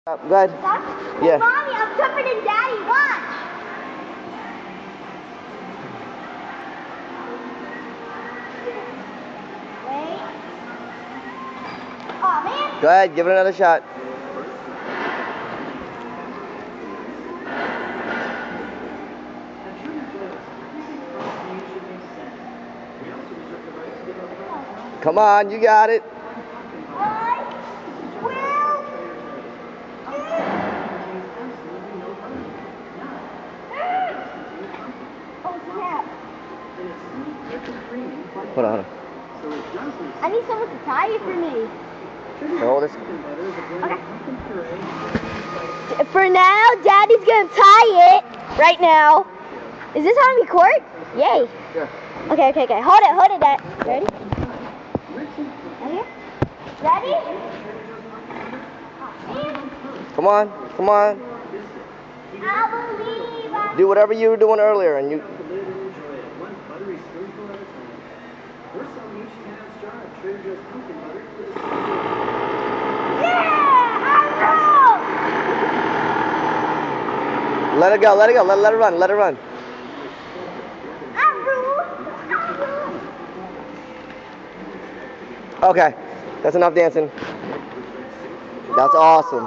Go ahead. Yeah. Mommy, I'm tougher than Daddy. Watch. Wait. Oh man. Go ahead. Give it another shot. Come on, you got it. Oh snap. Hold on. I need someone to tie it for me. Hold this. Okay. For now, Daddy's gonna tie it right now. Is this on record? Yay. Yeah. Okay. Hold it, Dad. Ready? Okay. Ready? Come on. I believe I... Do whatever you were doing earlier, and you. Let it go. Let it run. Okay, that's enough dancing. That's awesome.